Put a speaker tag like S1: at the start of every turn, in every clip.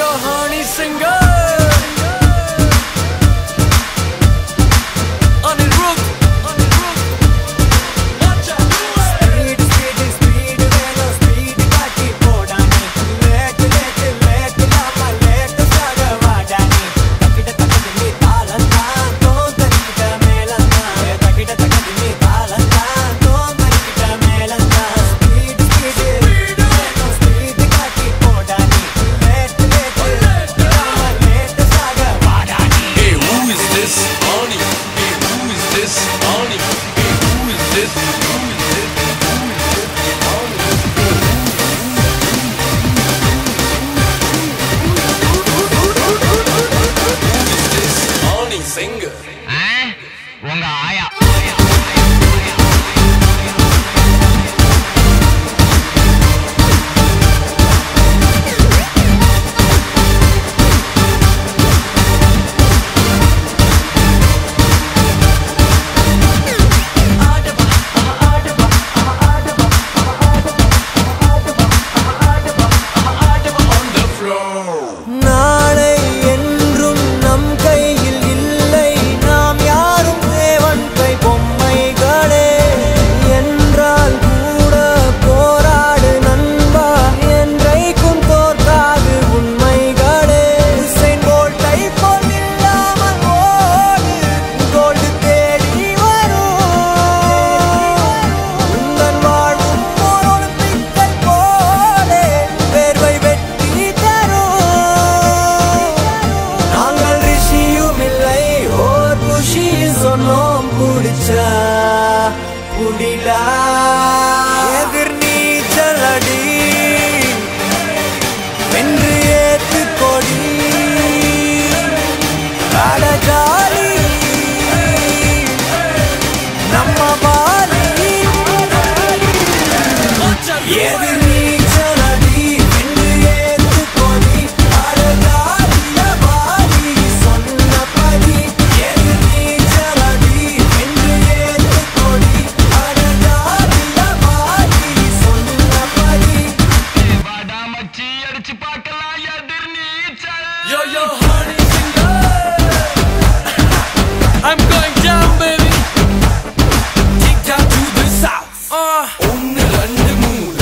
S1: yo honey singer singer.
S2: உங்க ஆயா புடிடா எதிர் நீச்சலடி வென்று ஏத்து கொடி அடஜாலி நம்ம பாலி எதிர் நீச்சலடி வென்று ஏத்து கொடி அடஜாலிய பாலி சொன்னபடி எதிர் நீச்சலடி வென்று ஏத்து கொடி
S1: Yo, yo, honey singer. I'm going down, baby. Kick down to the south. Onne rande moon.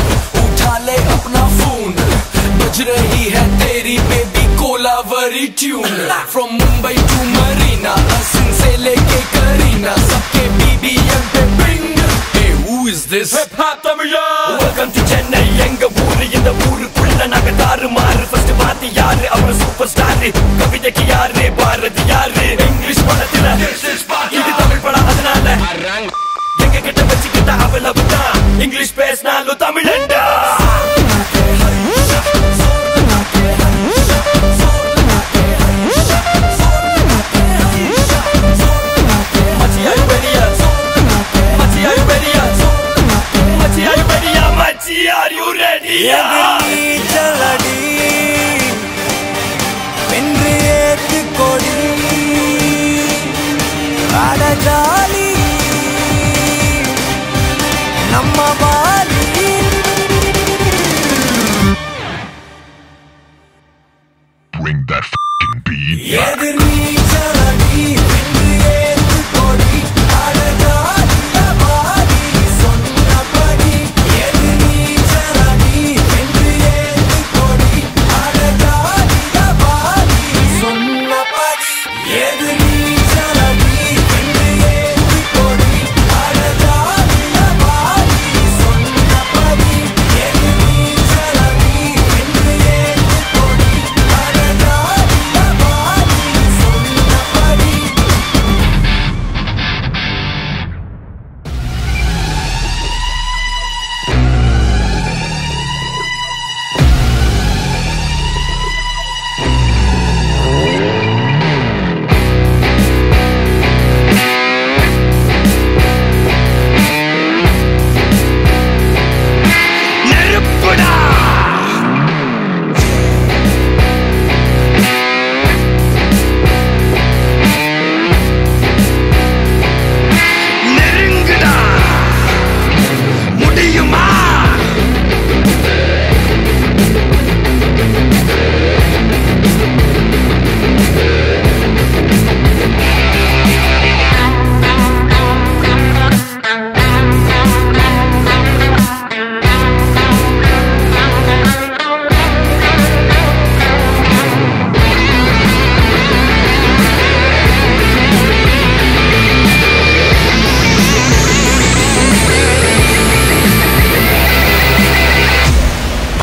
S1: Utha le apna phone. Baj rahi hai teri baby Kolavari tune. From Mumbai to Marina, Asin se leke Karina, sabke BBM pe bring. Hey, who is this? Hip hop Tamila. Welcome to Chennai, enga oor inda oorkulla naga darumar. First vaati yaar avara superstar. கவிதைக்கு யாரு பாரதி யாரு English படத்துல இது தமிழ் படம் அதனால எங்க கிட்ட வச்சுக்கிட்ட அவ்வளவுதான் இங்கிலீஷ் பேசினாலும் தமிழண்டா Are you ready?
S3: நீச்சலடி வென்று ஏத்து கொடி அடஜாலி நம்ம poly
S4: Bring that f***ing beat.
S3: எதிர் நீச்சலடி வென்று ஏத்து கொடி அடஜாலிய பாலி சொன்னபடி எதிர் நீச்சலடி வென்று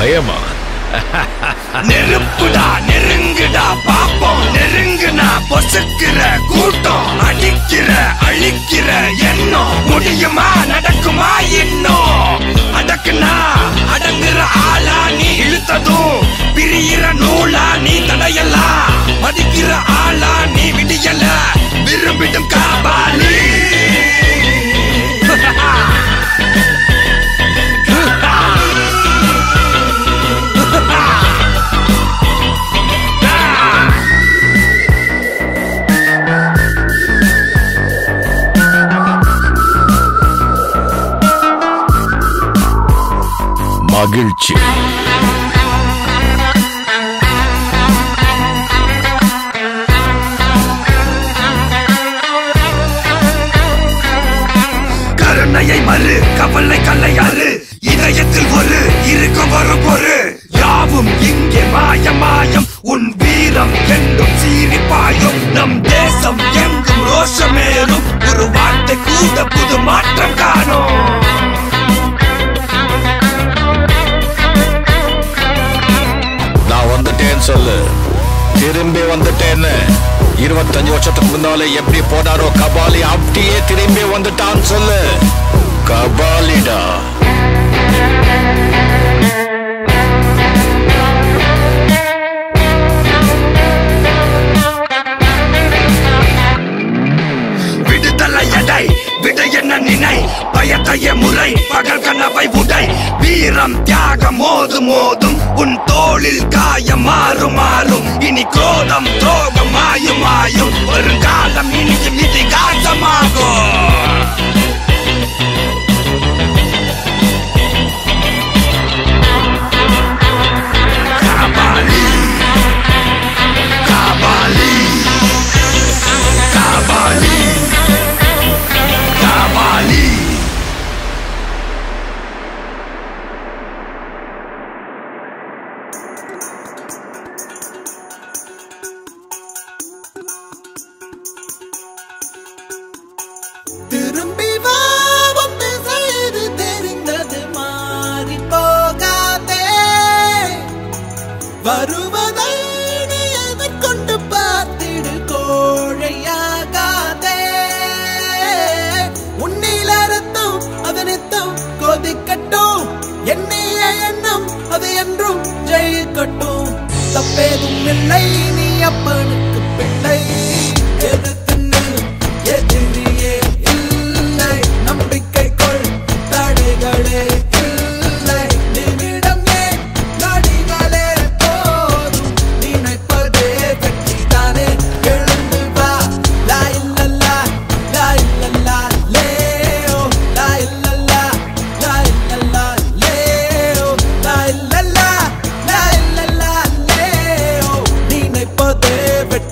S5: பயமா?
S1: நெருப்புடா நெருங்குடா பாப்போம், நெருங்குனா பொசுக்கிற கூட்டம், அடிக்கிற அழிக்கிற எண்ணம், முடியுமா நடக்குமா இன்னும்? அடக்குனா அடங்குற ஆளா நீ இழுத்ததும், பிரியிற நூலா நீ தடையலாம், மதிக்கிற ஆளா நீ விடியல, விரும்பிடும் காபாலி.
S5: மகிழ்ச்சி.
S1: கருணையை மறு கவலை கல்லையாறு, இதயத்தில் ஒரு இருக்கும் வரும் பொரு, யாவும் இங்கே மாயம் மாயம், உன் வீரம் என்றும் சீரிப்பாயும், நம் தேசம் எங்கும் ரோஷமேறும், ஒரு வார்த்தை கூட புது மாற்றம் காணும்.
S5: நான் வந்துட்டேன்னு சொல்லு, திரும்பி வந்துட்டேன்னு. 25 வருஷத்துக்கு முன்னாலே எப்படி போனாரோ கபாலி, அப்படியே திரும்பி வந்துட்டான்னு சொல்லு. கபாலிடா.
S1: விடுதலை எடை விட என்ன நினை, பயத்தைய முறை பகல் கனவை உடை, வீரம் தியாகம் மோதும் மோதும், உன் தோளில் காயம் மாறும் மாறும், இனி கோதம் துரோகம் மாயும் மாயும், வருங்காலம் இனியும் இதிகாசமாகும். காபாலி காபாலி காபாலி காபாலி.
S3: திரும்பி வா, உன் திசையது தெரிந்தது, மாறி போகாதே, வருவதை நீ எதிர்கொண்டு பார்த்திடு, கோழையாகாதே, உன்னில் அறுத்தும் அதனித்தும் கொதிக்கட்டும், எண்ணிய எண்ணம் அது என்றும் ஜெயிக்கட்டும், தப்பேதும் இல்லை நீ அப்பனுக்கு பிள்ளை, எதிர்த்து நில், எதிரியே இல்லை, நம்பிக்கை கொள், தடைகளே இல்லை, நிமிடம் ஏன் நொடிகளே போதும், நினைப்பதே வெற்றிதானே, எழுந்து வா, லா இல்லல்லா லா இல்லல்லா லேயோ, லா இல்லல்லா லா இல்லல்லா லேயோ, லா இல்லல்லா லா இல்லல்லா லேயோ, நினைப்பதே வெற்றி.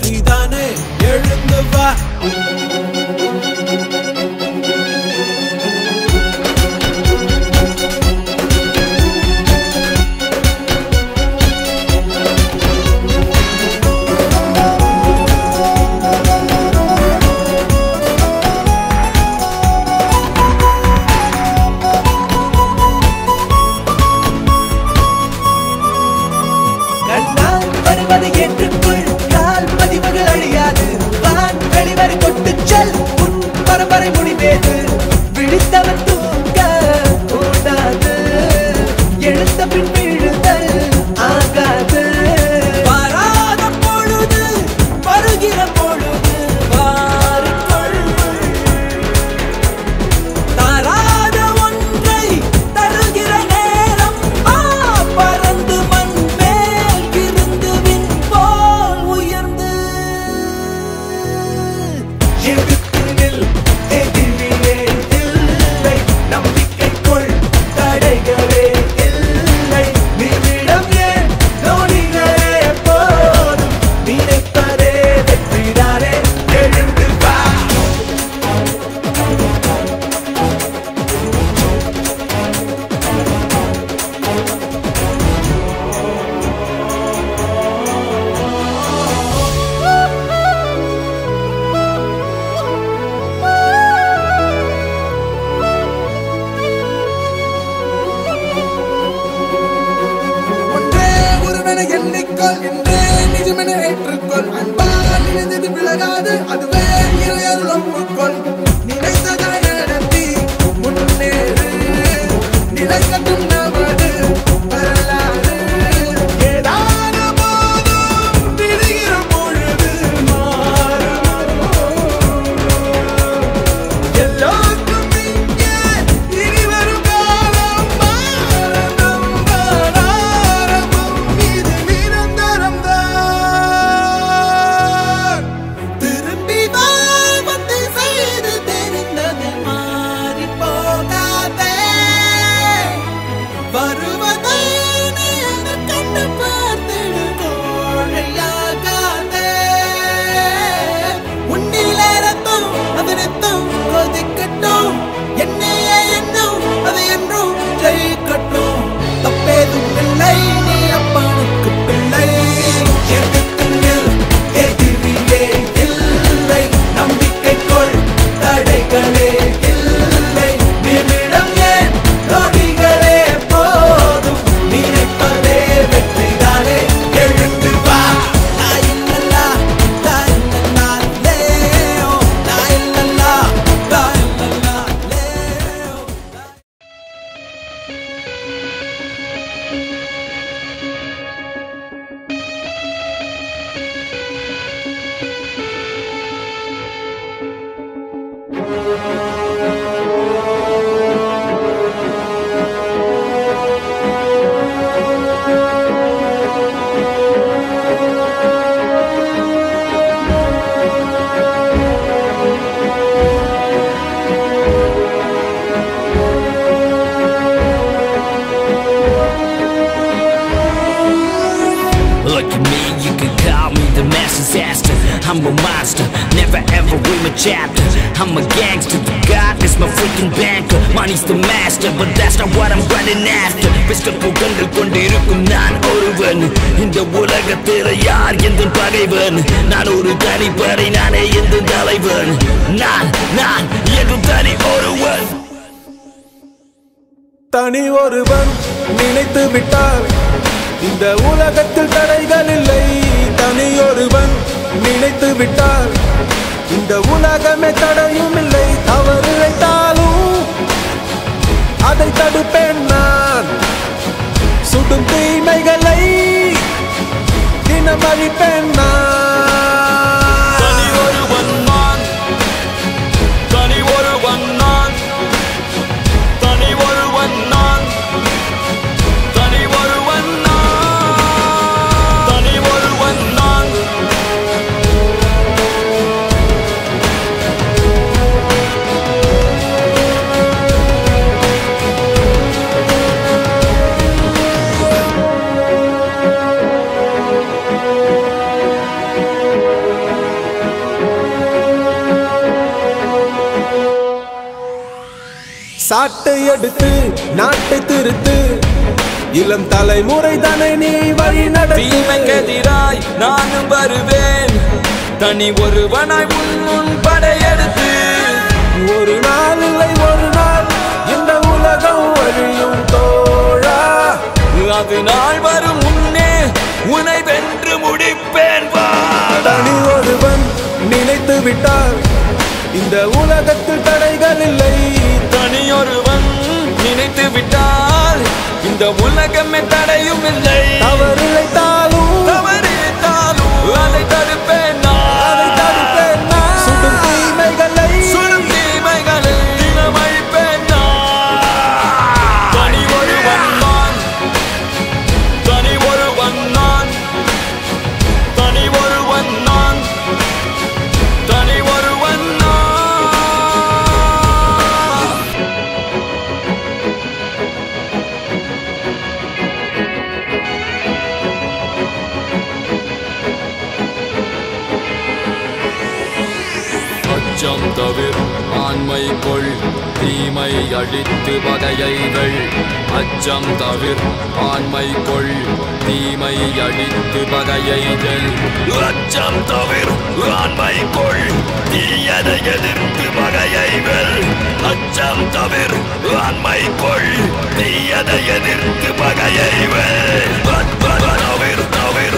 S3: ஏற்றுக்கொள் என்றே நிஜமென ஏற்றுக்கொள் அன்பால் நினைந்தது விலகாது அதுவே இறையருள் ஒப்புக்கொள் நினைத்ததை நடத்தி முன்னேறு நிலைக்கட்டும் நமது வரலாறு ஏதான போதும் விடுகிற பொழுது மாறும் எல்லோருக்கும் இங்கே இனி வரும் காலம் மாறணும் ஆரம்பம் இது நிரந்தரம் தான் திரும்பி வா வந்து செய்து தெரிந்தது மாறி போகாதே வருவதை நீ கண்டு பார்த்திடு கோழையாகாதே உன்னிலே ரத்தம் அது நித்தம் கொதிக்கட்டும் என்னையே எண்ணம் அது என்றும் ஜெயிக்கட்டும் தப்பேதும் இல்லை நீ அப்பனுக்கு பிள்ளை எதுக்கும் எதிரியே இல்லை நம்பிக்கைக்குள் தடைகளே இல்லை நிமிடம் ஏன் நொடிகளே போதும் நினைப்பதே வெற்றிதானே எழுந்து வா நாயில்லா நாயில்லா லேயோ நாயில்லா நாயில்லா லேயோ
S1: Look at me, you can call me the mass disaster. I'm a monster, never ever read my chapter. I'm a gangster, the God is my freaking banker. Money's the master, but that's not what I'm running after. Pistol புகழ்கள் கொண்டிருக்கும் நான் ஒருவன் இந்த உலகத்தில் யார் எந்த பகைவன் நான் ஒரு தனிப்படை நானே எந்த தலைவன் நான் எதும் தனி ஒருவன்
S3: தனி ஒருவன் நினைத்து விட்டார் இந்த உலகத்தில் தடைகள் இல்லை தனி ஒருவன் நினைத்து விட்டார் இந்த உலகமே தடையும் இல்லை தவறு இழைத்தாலும் அதை தடுப்பேன் நான் சுடும் தீமைகளை தினம் அழிப்பேன் நான்
S1: தனி ஒருவன் நான் தனி ஒருவன் நான் தனி ஒருவன் நான் தனி ஒருவன் நான் தனி ஒருவன் நான்
S3: சாட்டை எடுத்து நாட்டை திருத்து இளம் தலைமுறை தானே நீ வழி
S1: தீமைக்கெதிராய் நானும் வருவேன் தனி ஒருவனாய் முன் படையெடுத்து
S3: ஒரு நாள் இல்லை ஒரு நாள் இந்த உலகம் வழியும் தோழா
S1: அது நாள் வரும் முன்னே உன்னை வென்று முடிப்பேன் வா
S3: தனி ஒருவன் நினைத்து விட்டார் இந்த உலகத்தில் தடைகள் இல்லை
S1: தனியொருவன் நினைத்து விட்டால் இந்த உலகமே தடையும் இல்லை
S3: தவறு இழைத்தாலும்
S1: தவறித்தாலும் அதை தடுப்பேன்
S3: அதை தடுப்பேன் நான். சுடும் தீமைகளை
S1: சுடும் தீமைகளை தினம் அழிப்பேன் தனி ஒருவன் நான் தனி ஒருவன் நான் தனி ஒருவன் நான் தனி ஒருவன் நான் அச்சம் தவிர ஆண்மை கொள் தீமை அழித்து பகையை வெல் அச்சம் தவிர ஆண்மை கொள் தீமை அழித்து பகையை வெல் அச்சம் தவிர ஆண்மை கொள் தீயதை எதிர்த்து பகையை வெல் அச்சம் தவிர ஆண்மை கொள் தீயதை எதிர்த்து பகையை வெல் தவிர தவிர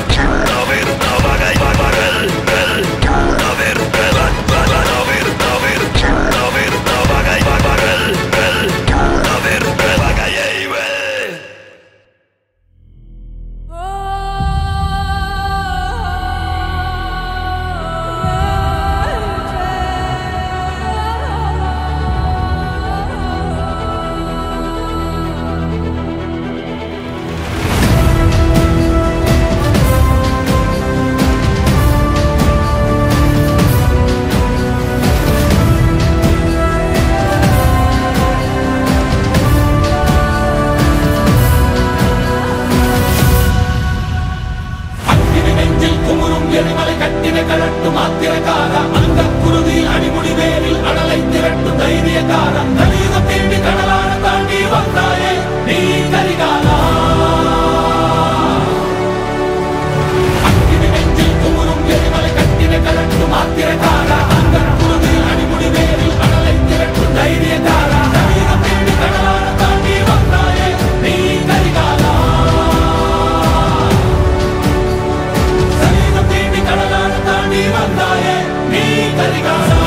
S1: திரட்டும் ஆத்திரக்கார அந்த குருதி அடிமுடி வேரில் அடலை திரட்டும் தைரியக்கார கலியுகம் தேடி கடலான தாண்டி வந்தாயே நீ கரிகாலா அக்கினி நெஞ்சில் குமுறும் எரிமலை கட்டின கலட்டும் ஆத்திரக்கார அந்த குருதி அடிமுடி வேரில் அடலை திரட்டும் தைரியக்கார கலியுகம் தேடி கடலான தாண்டி வந்தாயே நீ கரிகாலா கலியுகம் தேடி கடலான தாண்டி வந்தாயே நீ கரிகாலா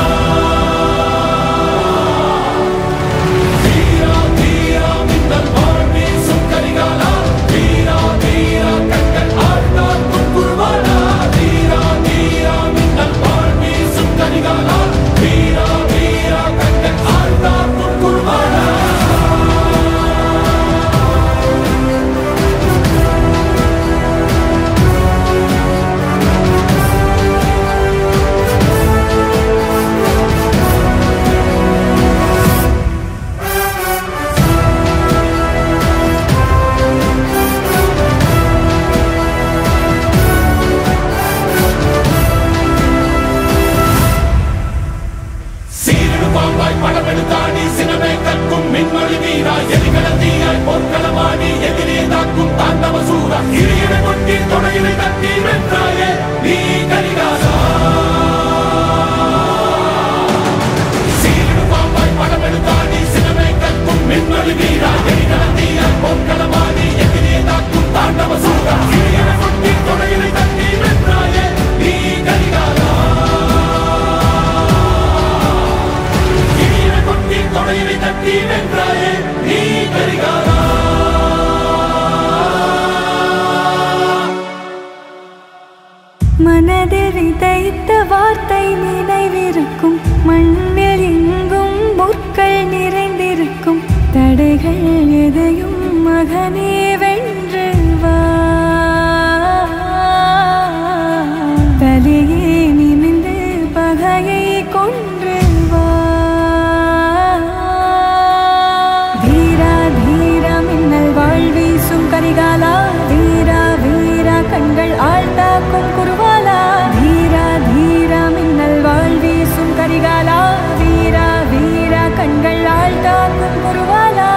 S1: படமெடுத்தாடி சினமே கற்கும் மின்மொழி வீரா எரிகளத்தீயாய் போர்க்களமாடி எதிரே தாக்கும் தாண்டவ சூரா இறையிட கொட்டி தொடையினை தட்டி வென்றாயே நீ கரிகாலா சீரிடு பாம்பாய் படமெடுத்தாடி சினமே கற்கும் மின்மொழி வீரா எரிகளத்தீயாய் போர்க்களமாடி எதிரே தாக்கும் தாண்டவ சூரா இறையிட கொட்டி தொடையினை தட்டி வென்றாயே நீ கரிகாலா தொடையினை தட்டி வென்றாயே நீ கரிகாலா
S6: மனதில் விதைத்த வார்த்தை நினைவிருக்கும் மண்ணில் எங்கும் முற்கள் நிறைந்திருக்கும் தடைகள் எதையும் மகனே வென்று வா தலையே நிமிந்து பகையை கொன்று வா வீரா தீரா மின்னல் வாழ்வீசும் கரிகாலா வீரா வீரா கண்கள் ஆழ்த்தாக்கும் குருவாலா வீரா தீரா மின்னல் வாழ்வீசும் கரிகாலா வீரா வீரா கண்கள் ஆழ்த்தாக்கும் குருவாலா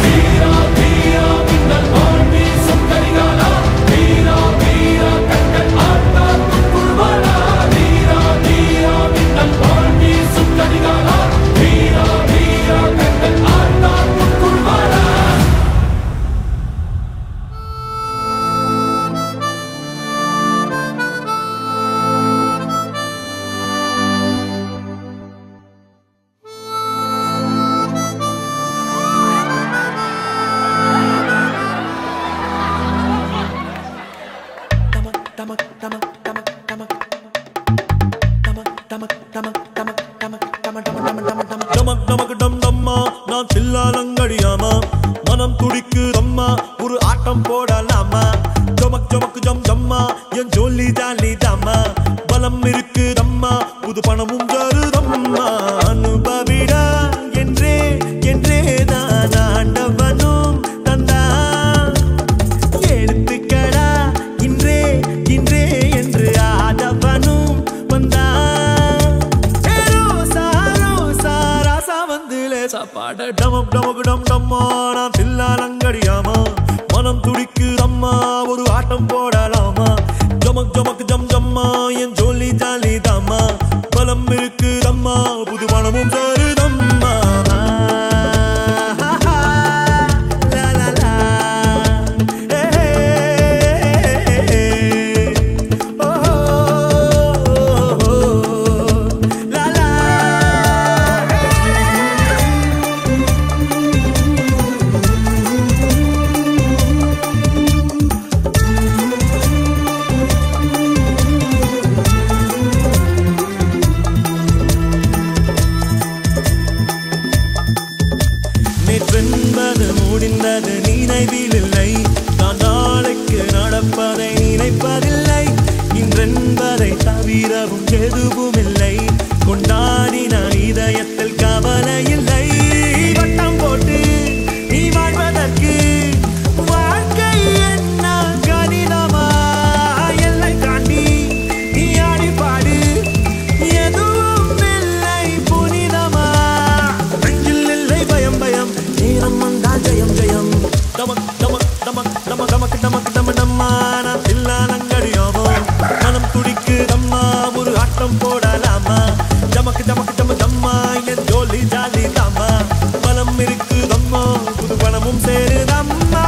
S1: வீரா வீரா மின்னல் வாழ்வீசும் கரிகாலா வீரா வீரா கண்கள் ஆழ்த்தாக்கும் குருவாலா வீரா வீரா மின்னல் வாழ்வீசும் கரிகாலா வீரா வீரா கண்கள் ஆழ்த்தாக்கும் குருவாலா
S7: நமக்கு டம் டம்மா நான் சில்லாலங்கடியாமா மனம் துடிக்குதம்மா ஒரு ஆட்டம் போடலாமா ஜமக் ஜமக்கு ஜம் ஜம்மா என் ஜோலி ஜாலி தாமா பலம் இருக்குதம்மா புது பணமும் தருதம்மா அனுபவிடா என்றே என்றே தான் ஆண்டவனும் தந்தா எடுத்துக்கடா இன்றே இன்றே என்று ஆதவனும் வந்தா சாப்பாட டமம் டமக்கு டம் டம்மா நான் தில்லாலங்கடியாமா மனம் துடிக்குதம்மா ஒரு ஆட்டம் போடலாமா ஜமக் ஜமக்கு ஜம் ஜம்மா என் ஜோலி ஜாலி தாமா பலம் இருக்குதம்மா புது மனமும் தருதம்மா நேற்றென்பது முடிந்தது நினைவில்லை நான் நாளைக்கு நடப்பதை நினைப்பதில்லை இன்றென்பதை தவிரவும் எதுவும் இல்லை கொண்டாடின இதயத்தில் கவலை இல்லை வட்டம் போட்டு நீ வாழ்வதற்கு வாழ்க்கை என்ன கணிதமா பயம் பயம் நேரம் வந்தால் ஜெயம் ஜெயம் டமக் டமக் டமக் டமக் டமக் டமக் டம டம்மா நான் தில்லாலங்கடியாமா மனம் துடிக்கு தம்மா ஒரு ஆட்டம் போடலாமா டமக் டமக் டம டம்மா என் ஜோலி ஜாலி தாமா பலம் இருக்கு தம்மா புது பணமும் சேருதம்மா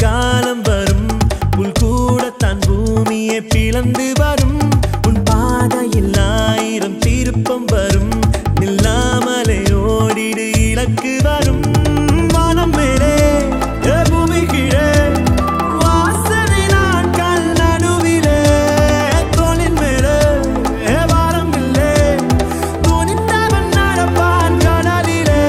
S7: காலம் வரும் புல் கூடத்தான் பூமியை பிளந்து வரும் உன் பாதையில் 1000 திருப்பம் வரும் நில்லாமலே ஓடிடு இலக்கு வரும் வானம் மேலே பூமி கீழே வாசனை நாட்கள் நடுவிலே தோளின் மேலே வாரம் இல்லை துணிந்தவன் நடப்பான் கடலிலே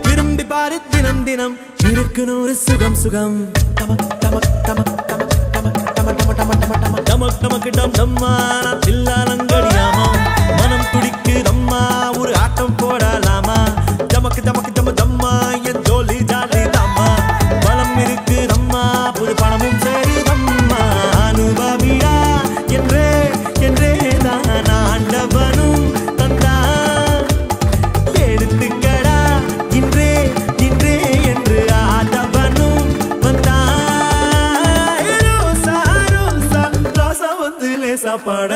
S7: விரும்பி பாரு தினம் தினம் இருக்கு நூறு சுகம் சுகம் டமக் டமக் டமக் டமக் டமக் டமக் டமக் டமக் டமக் டமக் டமக் டம் டம்மா நான் தில்லாலங்கடியாமா மனம் துடிக்கு தம்மா ஒரு ஆட்டம் போடலாமா டமக் டமக் டம டம்மா என் ஜோலி ஜாலி தாமா பலம் இருக்கு தம்மா புது பணமும் சரி தம்மா அனுபவியா என்றே என்றே தான் ஆண்டவனும் தந்தா எடுத்துக்கடா இன்றே இன்றே என்று ஆதவனும் வந்தா ரோசா ரோசா ராசா வந்து லேசா பாட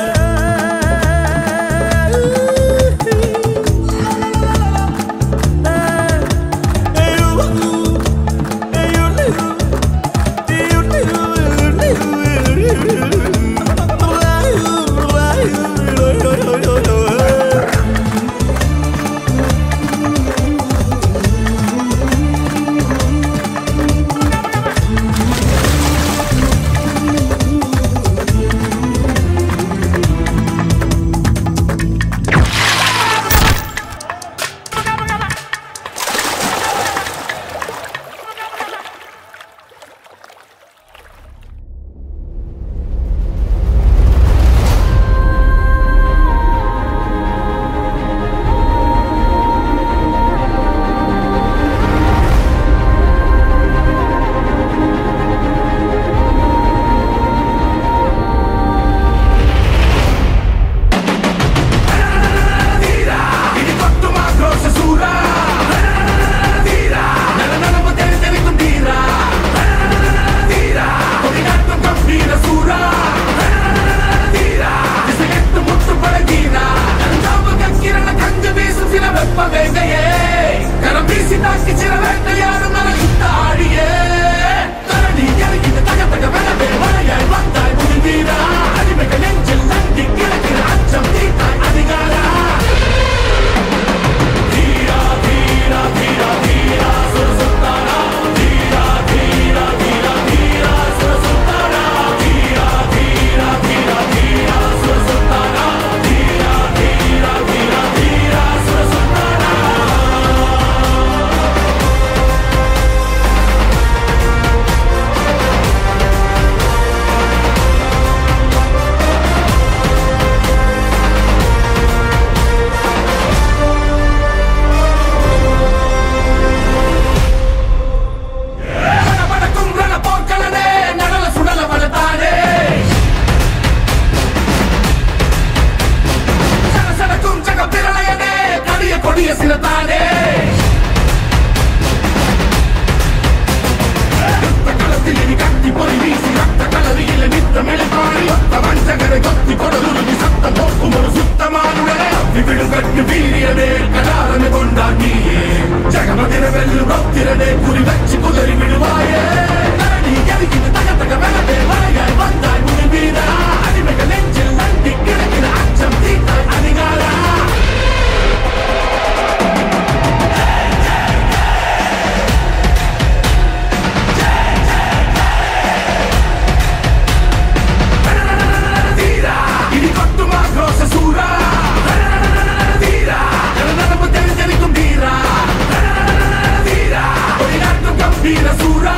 S1: சூரா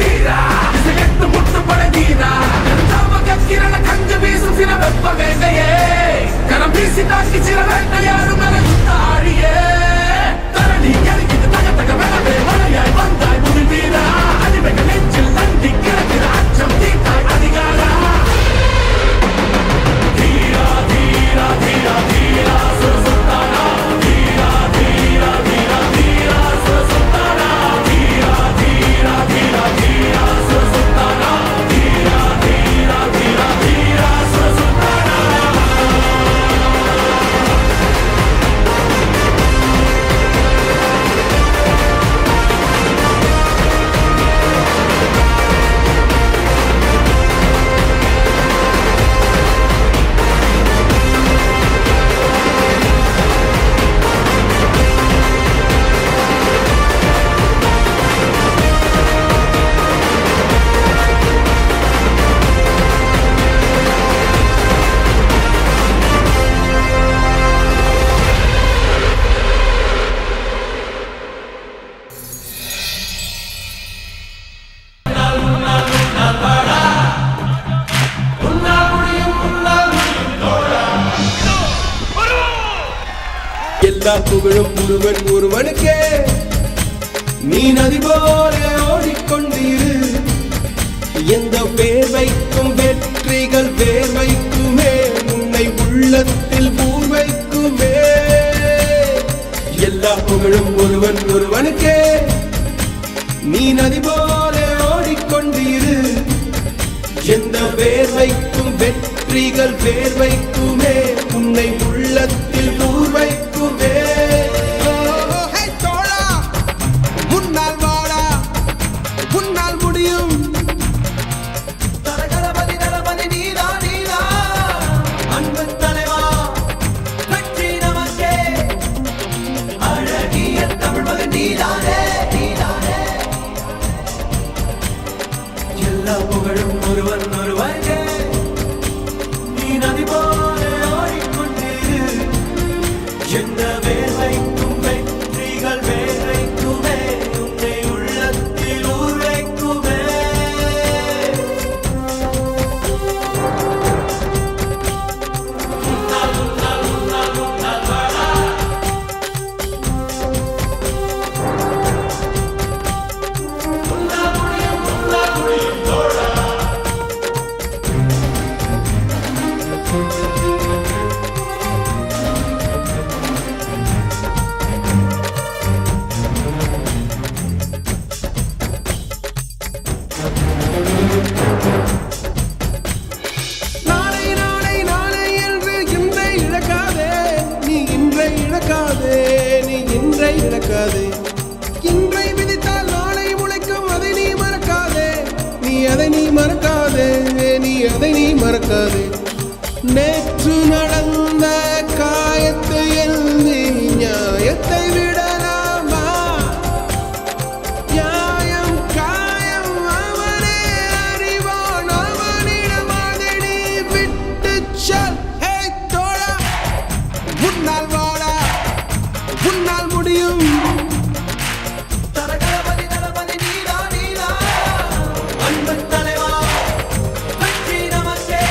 S1: வீரா இசையெட்டு முட்டு பழகீரா கிரண கஞ்ச வீசும் சில வெப்ப வேண்டையே கரம் வீசி தாக்கி சில வேண்டையாரும் ஆடியே தரணி எரிக்குது தக தக வெளவே மழையாய் வந்தாய் முடி வீரா அடிமைகள் நெஞ்சில் நண்டி கிடக்கிற அச்சம் தீட்டாய் அதிகாரா தீரா தீரா தீரா தீரா சுரசுத்தானா தீரா தீரா தீரா தீரா சுரசுத்தானா தீரா தீரா தீரா தீரா சுரசுத்தானா தீரா தீரா தீரா தீரா சுரசுத்தானா
S3: எல்லா புகழும் ஒருவன் ஒருவனுக்கே நீ நதி போல ஓடிக்கொண்டிரு எந்த வேர்வைக்கும் வெற்றிகள் வேர்வைக்குமே உன்னை உள்ளத்தில் பூர்வைக்குமே எல்லா புகழும் ஒருவன் ஒருவனுக்கே நீ நதி போல ஓடிக்கொண்டிரு எந்த வேர்வைக்கும் வெற்றிகள் வேர்வைக்குமே உன்னை உள்ளத்தில் பூர்வைக்குமே தோழா முன்னால் வாடா முன்னால் முடியும்
S2: தரகரபதி தரபதி நீதா நீதா அன்பு தலைவா வெற்றி நமக்கே அழகிய தமிழ் மகன் நீதானே நீதானே எல்லா புகழும் ஒருவன் ஒருவனுக்கே நீ நதி போல ஓடிக்கொண்டிரு எந்த வேர்வைக்கும் வெற்றிகள் வேர்வைக்குமே உன்னை உள்ளத்தில் ஊர்வைக்குமே
S3: நாளை நாளை நாளை என்று இன்றை இழக்காதே நீ இன்றை இழக்காதே நீ இன்றை இழக்காதே இன்றை விதித்தால் நாளை முளைக்கும் அதை நீ மறக்காதே நீ அதை நீ மறக்காதே நீ அதை நீ மறக்காதே நேற்று நடந்த காயத்தை எழுதி நியாயத்தை விடலாமா நியாயம் காயம் அவனே அறிவான் அவனிடம் அதை நீ விட்டு சொல் ஹே தோழா முன்னால் வாடா முன்னால் முடியும்
S2: தரகரபதி தரபதி நீதா நீதா அன்பு தலைவா வெற்றி நமக்கே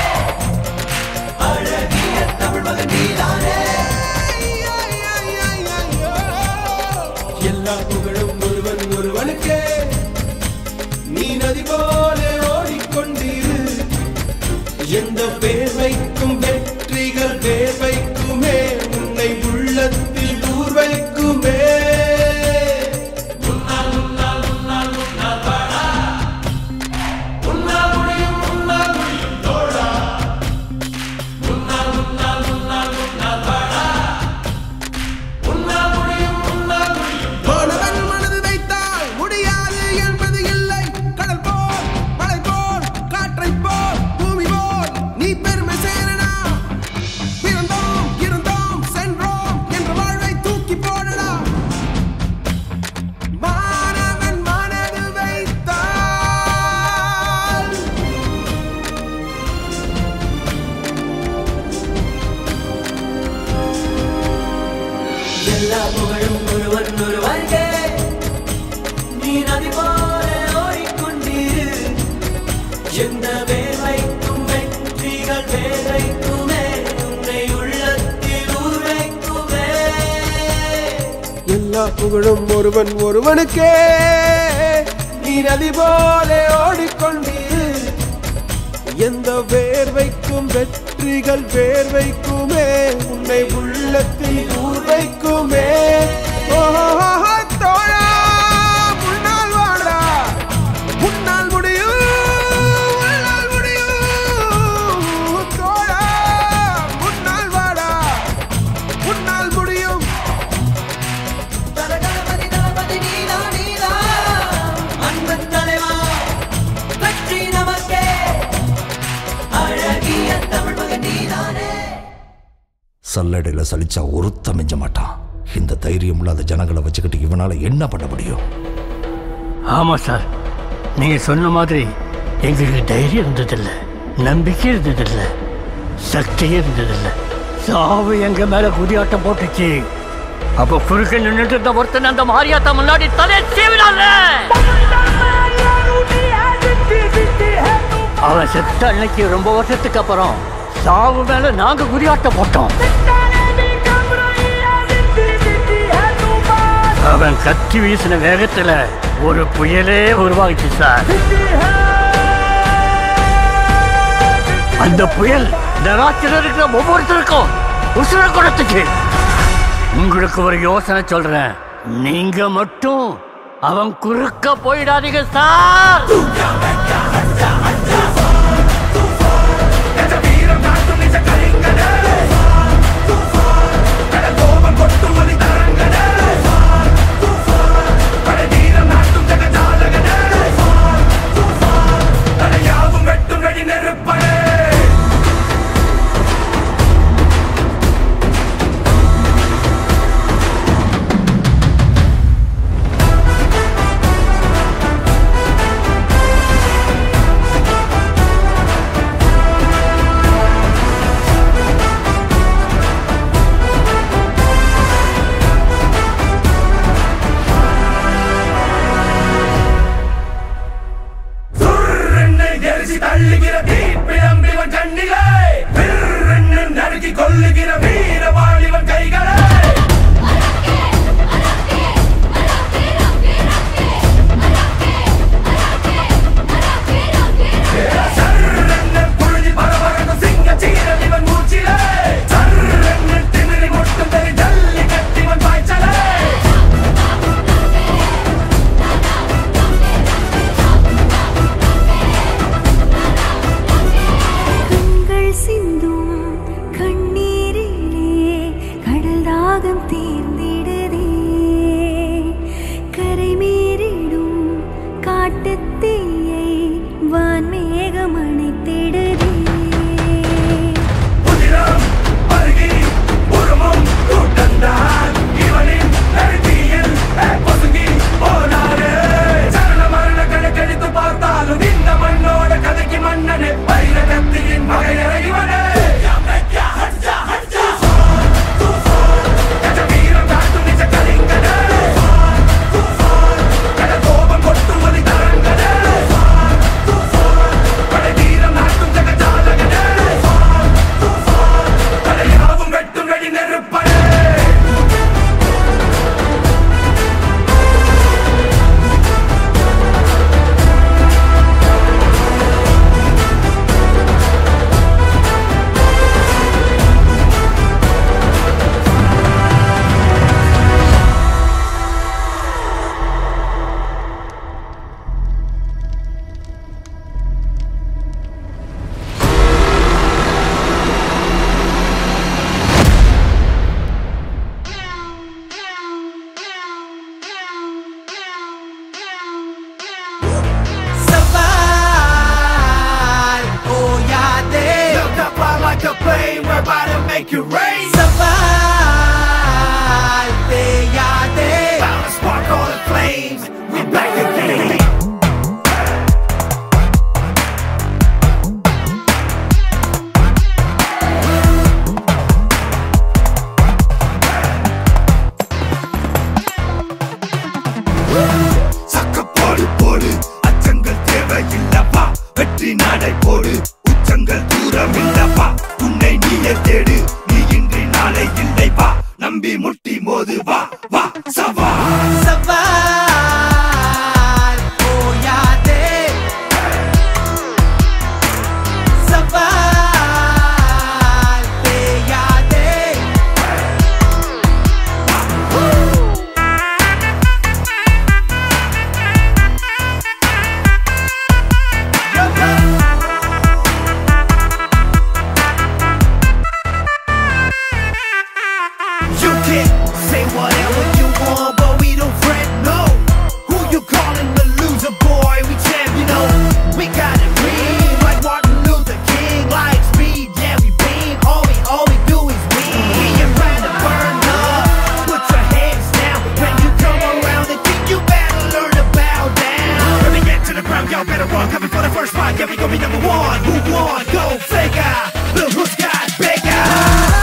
S2: நதி போல ஓடிக்கொண்டிரு எந்த வேர்வைக்கும் வெற்றிகள் வேர்வைக்குமே உன்னை உள்ளத்தில் ஊர்வைக்குமே
S3: எல்லா புகழும் ஒருவன் ஒருவனுக்கே நீ நதி போல ஓடிக்கொண்டிரு எந்த வேர்வைக்கும் வெற்றிகள் வேர்வைக்குமே உன்னை உள்ளத்தில் ஊர்வைக்குமே தோழா முன்னால் வாடா முன்னால் முடியும் முன்னால் முடியும் தோழா முன்னால் வாடா முன்னால் முடியும்
S2: தலகணபதி தளபதி நீதா நீதா அன்பன் தலைவா வெற்றி நமக்கே அழகிய தமிழ் மகன் நீதானே
S5: சல்லடையில சலிச்சா ஒருத்த மிஞ்ச மாட்டான். இந்த தைரியம் இல்லாத ஜனங்களை வச்சுக்கிட்டு இவனால என்ன பண்ண முடியும்?
S8: ஆமா சார், நீங்க சொன்ன மாதிரி எங்களுக்கு தைரியம் இருந்ததில்லை, நம்பிக்கை இருந்ததில்லை, சக்தியே இருந்ததில்லை. சாவு எங்க மேல குதியாட்டம் போட்டுச்சு. அப்ப குறுக்க நின்றுட்டு இருந்த ஒருத்தன் அந்த மாரியாத்தா முன்னாடி தலை சீவினால. அவன் செத்த அன்னைக்கு ரொம்ப வருஷத்துக்கு அப்புறம் சாவு மேல நாங்க குதியாட்டம் போட்டோம். அவன் கத்தி வீசின வேகத்துல ஒரு புயலே உருவாகிச்சு சார். அந்த புயல் நராட்சியில் இருக்கிற ஒவ்வொருத்தருக்கும் உசுர கொடுத்துச்சு. உங்களுக்கு ஒரு யோசனை சொல்றேன், நீங்க மட்டும் அவன் குறுக்க போயிடாதீங்க sir.
S2: make it rain. Survive, they are there. Found a spark all the flames. We back again. Sucker punch. We got it green like Martin Luther King. Like speed, yeah, we beam. All we do is win. We ain't trying to burn up. Put your hands down when you come around the king. You better learn to bow down. Let me get to the ground, y'all better run. Coming for the first spot, yeah, we gon' be number one. Who won? Go figure. Look who's got bigger.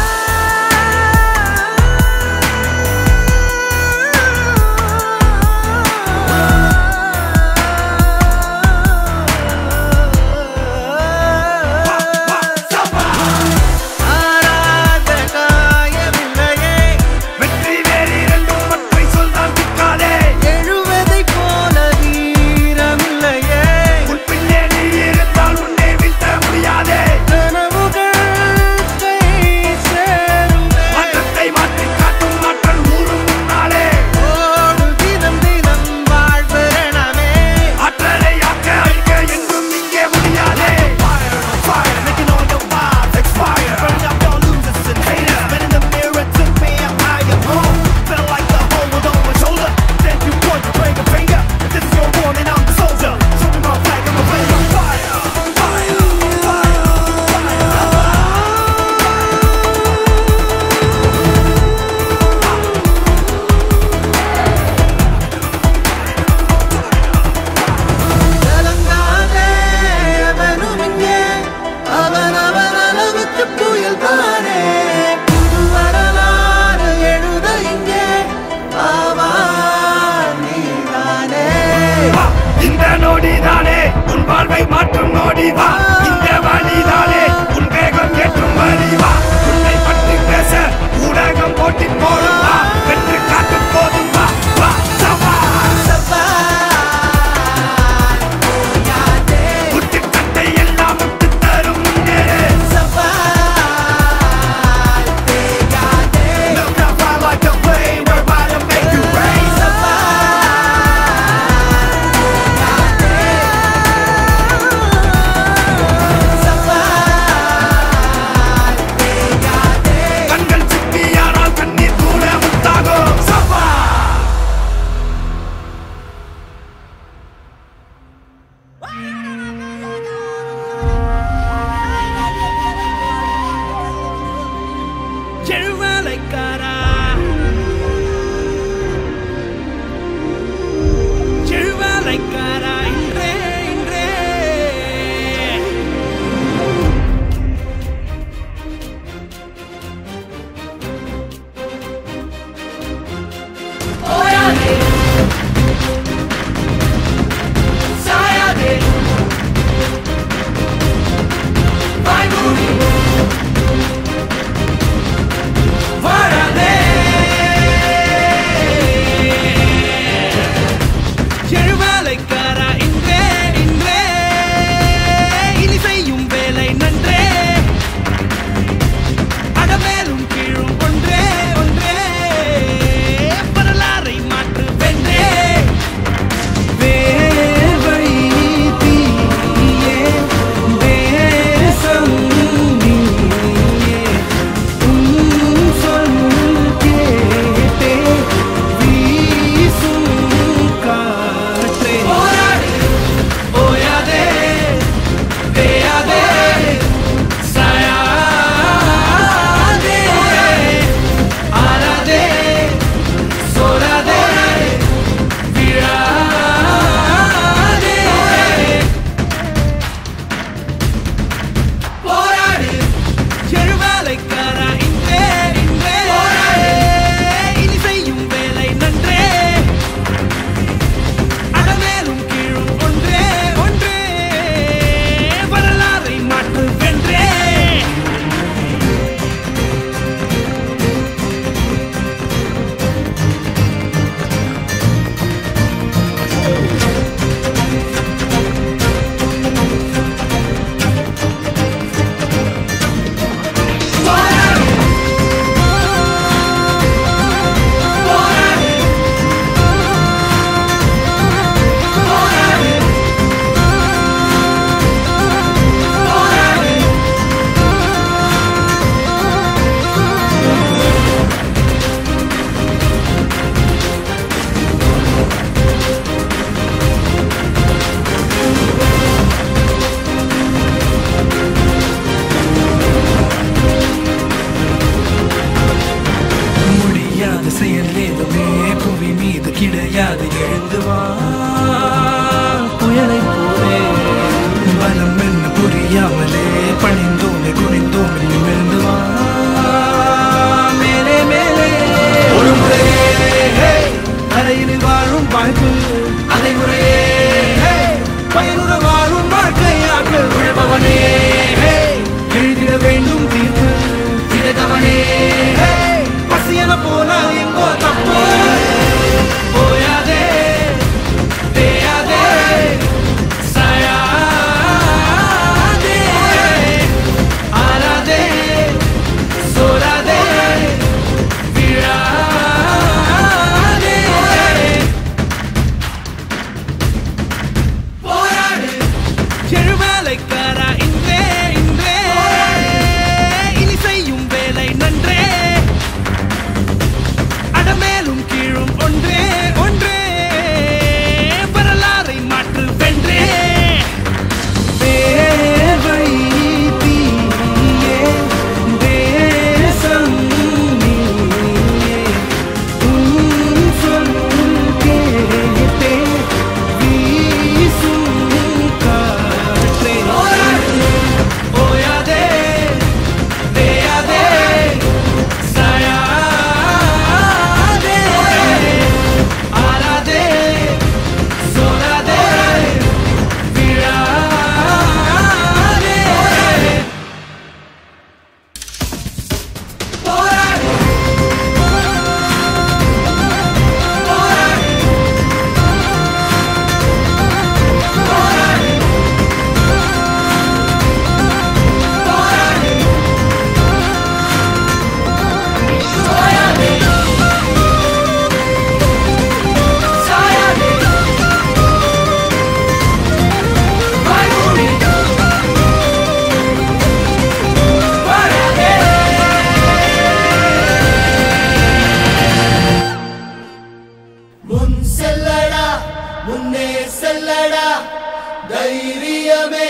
S2: தைரியமே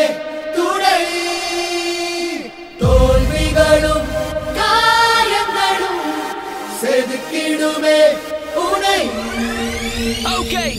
S2: துணை தோல்விகளும் காயங்களும் செதுக்கிடுமே உனை.
S1: Okay.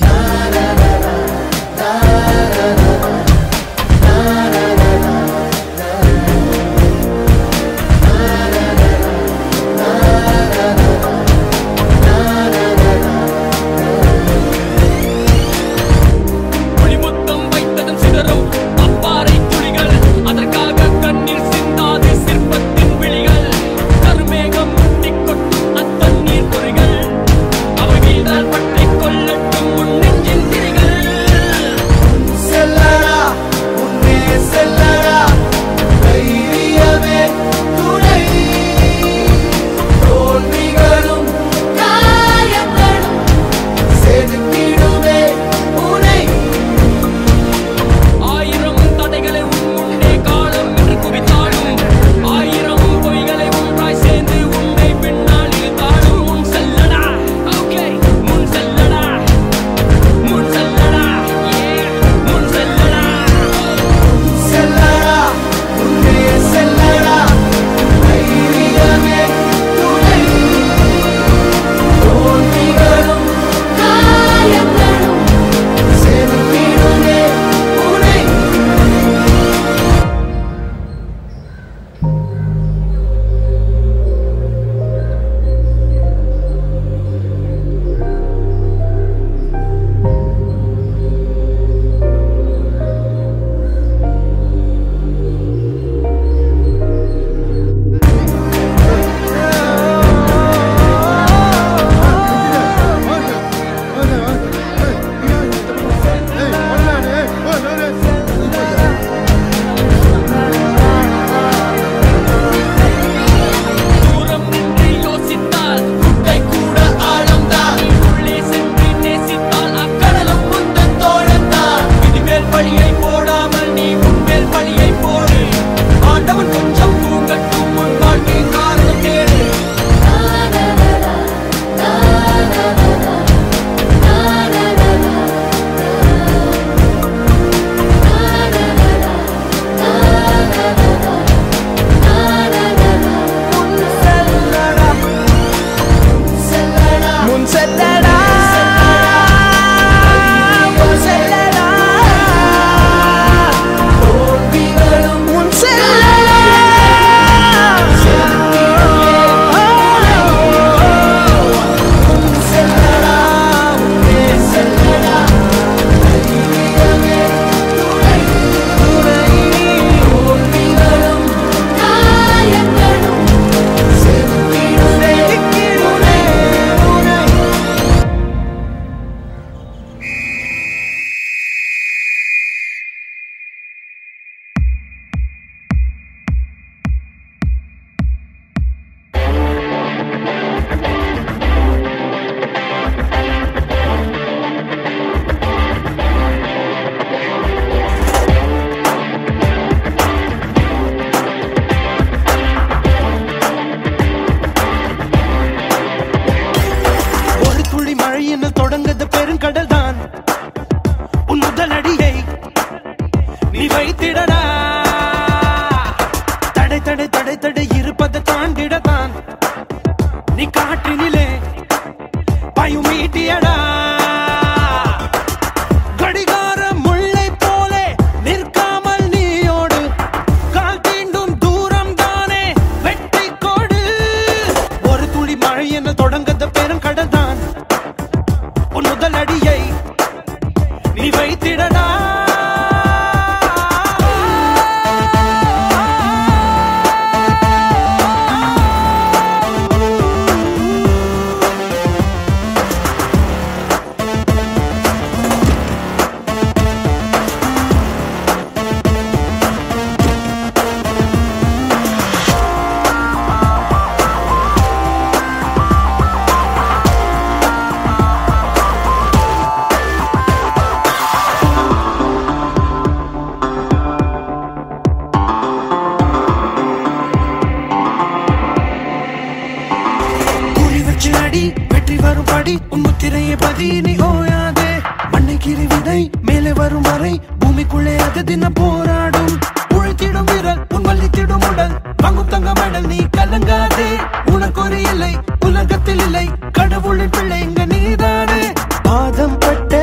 S3: பூமிக்குள்ளே அது தினம் போராடும் உழைத்திடும் வீரர் உன் வள்ளித்திடும் உடல் வாங்கும் தங்க மெடல் நீ கலங்காதே உனக்கு ஒரு இல்லை உலகத்தில் இல்லை கடவுளின் பிள்ளை இங்க நீதானே பாதம் பட்ட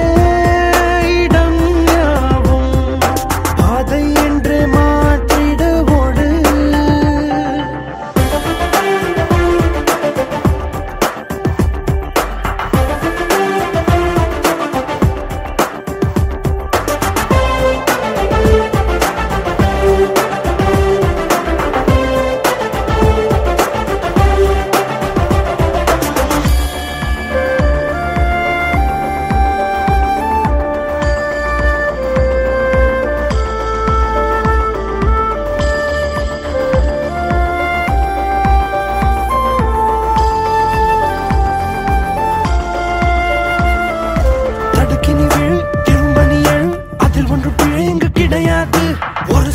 S3: இடம் யாவும் பாதை என்று மாற்றிட ஓடு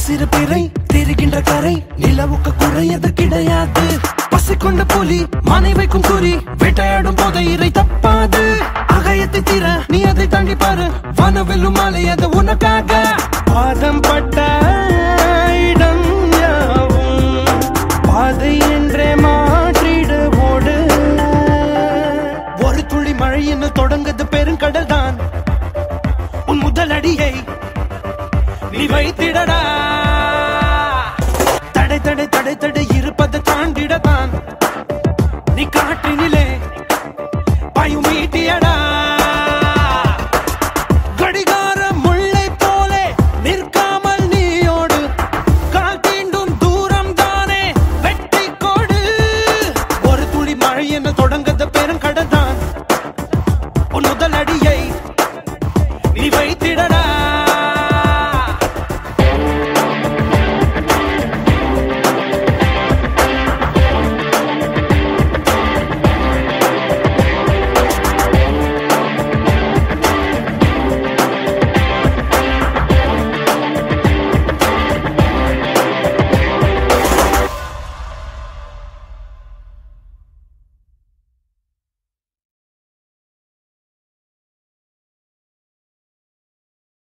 S3: சிறு பிறை தெரிகின்ற கரை நிலவுக்கு குறையது கிடையாது பசி கொண்ட புலி மனை வைக்கும் குறி வேட்டையாடும் போது இறை தப்பாது அகயத்தை தீர நீ அதை தாண்டி பாரு வனவெல்லும் மாலை அது உனக்காக பாதம் பட்ட இடம் யாவும் பாதை என்றே மாற்றிட ஓடு ஒரு துளி மழை என்ன தொடங்குது பெருங்கடல் தான் உன் முதல் அடியை நீ வைத்திடடா